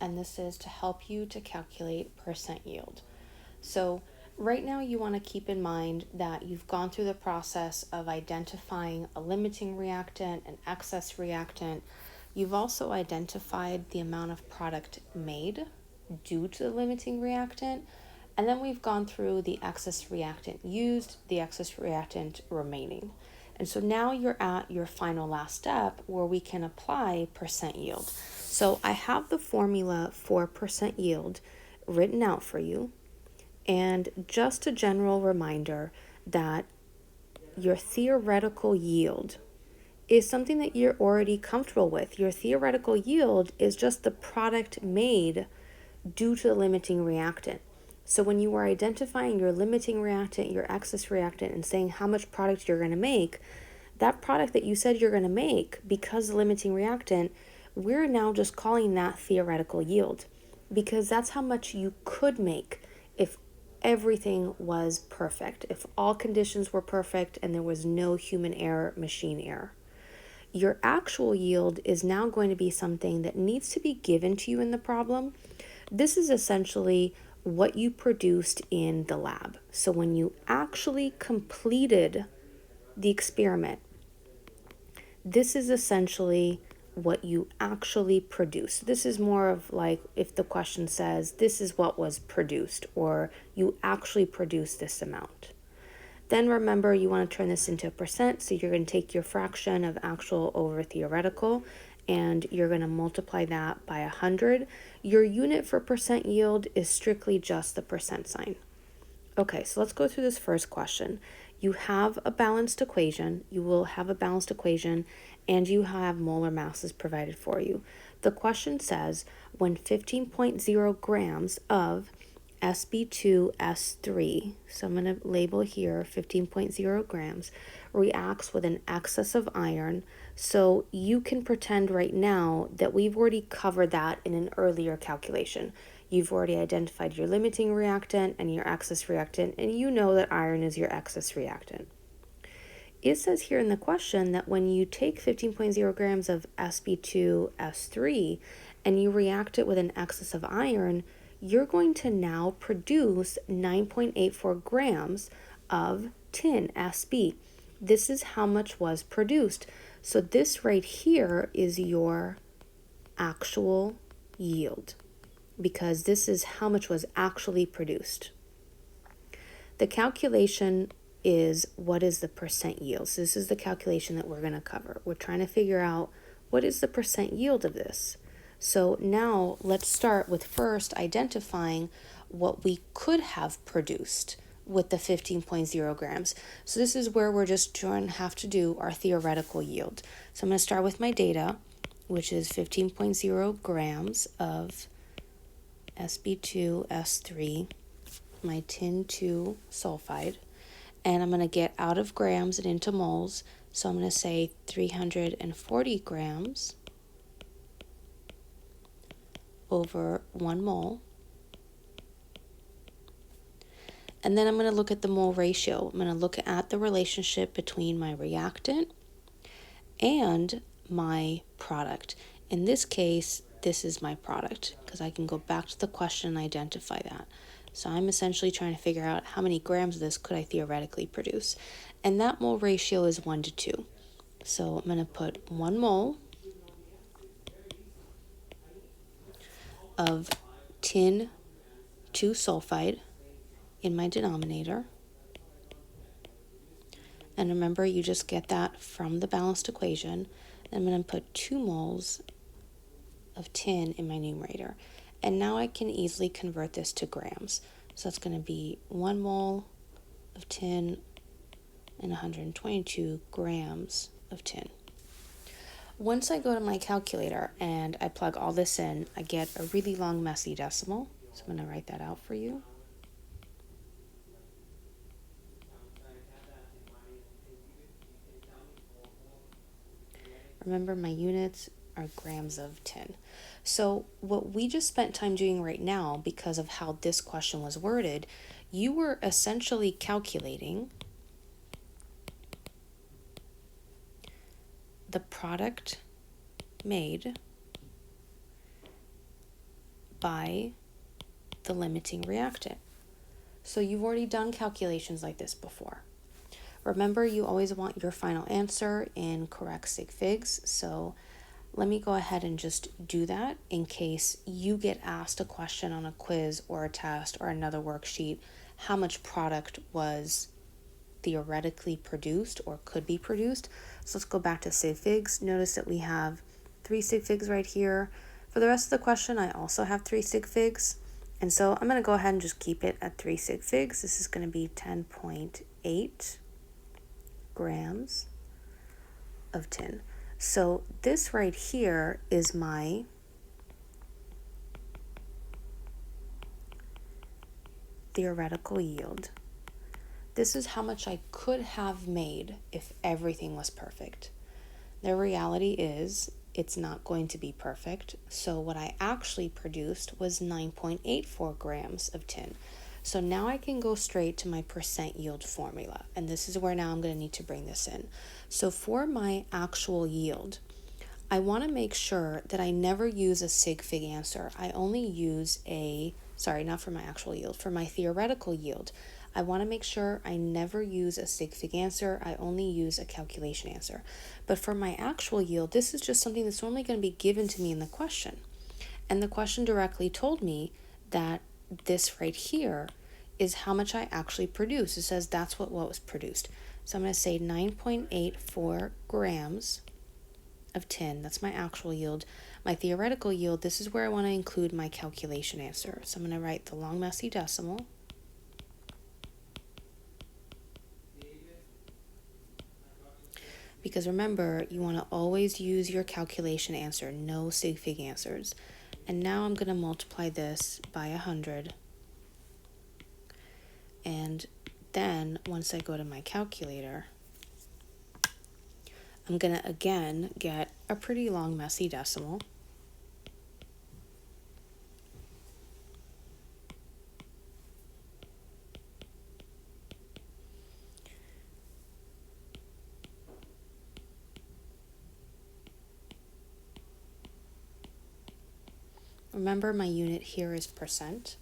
and this is to help you to calculate percent yield. So right now you want to keep in mind that you've gone through the process of identifying a limiting reactant, an excess reactant. You've also identified the amount of product made due to the limiting reactant, and then we've gone through the excess reactant used, the excess reactant remaining. And so now you're at your final last step where we can apply percent yield. So I have the formula for percent yield written out for you. And just a general reminder that your theoretical yield is something that you're already comfortable with. Your theoretical yield is just the product made due to the limiting reactant. So when you are identifying your limiting reactant, your excess reactant, and saying how much product you're going to make, that product that you said you're going to make, because the limiting reactant, we're now just calling that theoretical yield, because that's how much you could make if everything was perfect, if all conditions were perfect and there was no human error, machine error. Your actual yield is now going to be something that needs to be given to you in the problem. This is essentially what you produced in the lab. So when you actually completed the experiment, this is essentially what you actually produce. This is more of like if the question says, this is what was produced, or you actually produced this amount. Then remember, you want to turn this into a percent, so you're going to take your fraction of actual over theoretical, and you're going to multiply that by 100. Your unit for percent yield is strictly just the percent sign. Okay, so let's go through this first question. You have a balanced equation, you will have a balanced equation, and you have molar masses provided for you. The question says, when 15.0 grams of Sb2S3, so I'm going to label here 15.0 grams, reacts with an excess of iron. So you can pretend right now that we've already covered that in an earlier calculation. You've already identified your limiting reactant and your excess reactant, and you know that iron is your excess reactant. It says here in the question that when you take 15.0 grams of Sb2S3 and you react it with an excess of iron, you're going to now produce 9.84 grams of tin, Sb. This is how much was produced. So this right here is your actual yield, because this is how much was actually produced. The calculation is what is the percent yield. So this is the calculation that we're going to cover. We're trying to figure out what is the percent yield of this. So now let's start with first identifying what we could have produced with the 15.0 grams. So this is where we're just going to have to do our theoretical yield. So I'm going to start with my data, which is 15.0 grams of Sb2S3, my tin 2 sulfide, and I'm going to get out of grams and into moles. So I'm going to say 340 grams over 1 mole. And then I'm going to look at the mole ratio. I'm going to look at the relationship between my reactant and my product. In this case, this is my product, because I can go back to the question and identify that. So I'm essentially trying to figure out how many grams of this could I theoretically produce. And that mole ratio is 1 to 2. So I'm going to put 1 mole of tin 2 sulfide in my denominator. And remember, you just get that from the balanced equation. I'm going to put 2 moles of tin in my numerator. And now I can easily convert this to grams. So that's going to be 1 mole of tin and 122 grams of tin. Once I go to my calculator and I plug all this in, I get a really long, messy decimal. So I'm going to write that out for you. Remember, my units are grams of tin. So what we just spent time doing right now, because of how this question was worded, you were essentially calculating the product made by the limiting reactant. So you've already done calculations like this before. Remember, you always want your final answer in correct sig figs. So let me go ahead and just do that in case you get asked a question on a quiz or a test or another worksheet, how much product was theoretically produced or could be produced. So let's go back to sig figs. Notice that we have 3 sig figs right here. For the rest of the question, I also have 3 sig figs. And so I'm going to go ahead and just keep it at 3 sig figs. This is going to be 10.8 grams of tin. So this right here is my theoretical yield. This is how much I could have made if everything was perfect. The reality is it's not going to be perfect. So what I actually produced was 9.84 grams of tin. So now I can go straight to my percent yield formula. And this is where now I'm going to need to bring this in. So for my actual yield, I want to make sure that I never use a sig fig answer. I only use not for my actual yield, for my theoretical yield. I want to make sure I never use a sig fig answer. I only use a calculation answer. But for my actual yield, this is just something that's normally going to be given to me in the question. And the question directly told me that this right here is how much I actually produced. It says that's what was produced. So I'm going to say 9.84 grams of tin. That's my actual yield. My theoretical yield, this is where I want to include my calculation answer. So I'm going to write the long messy decimal. Because remember, you want to always use your calculation answer, no sig fig answers. And now I'm going to multiply this by 100. And then once I go to my calculator, I'm going to again get a pretty long messy decimal. Remember, my unit here is percent.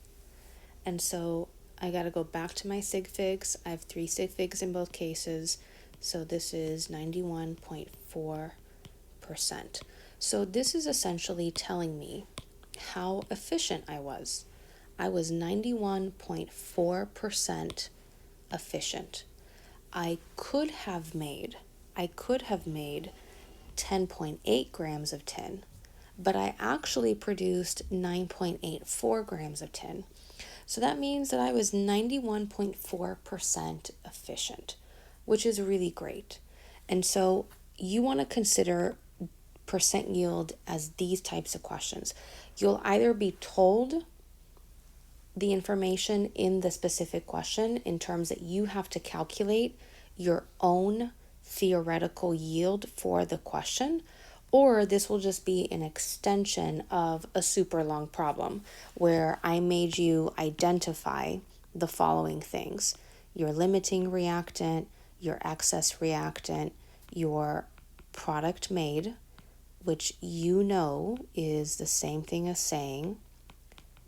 And so I got to go back to my sig figs. I have 3 sig figs in both cases. So this is 91.4%. So this is essentially telling me how efficient I was. I was 91.4% efficient. I could have made 10.8 grams of tin, but I actually produced 9.84 grams of tin. So that means that I was 91.4% efficient, which is really great. And so you want to consider percent yield as these types of questions. You'll either be told the information in the specific question in terms that you have to calculate your own theoretical yield for the question, or this will just be an extension of a super long problem where I made you identify the following things: your limiting reactant, your excess reactant, your product made, which you know is the same thing as saying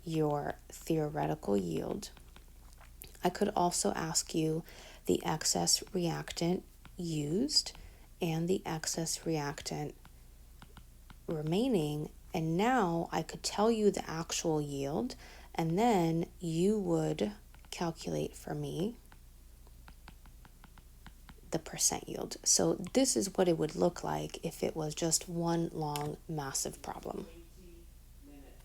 your theoretical yield. I could also ask you the excess reactant used and the excess reactant remaining, and now I could tell you the actual yield, and then you would calculate for me the percent yield. So this is what it would look like if it was just one long massive problem.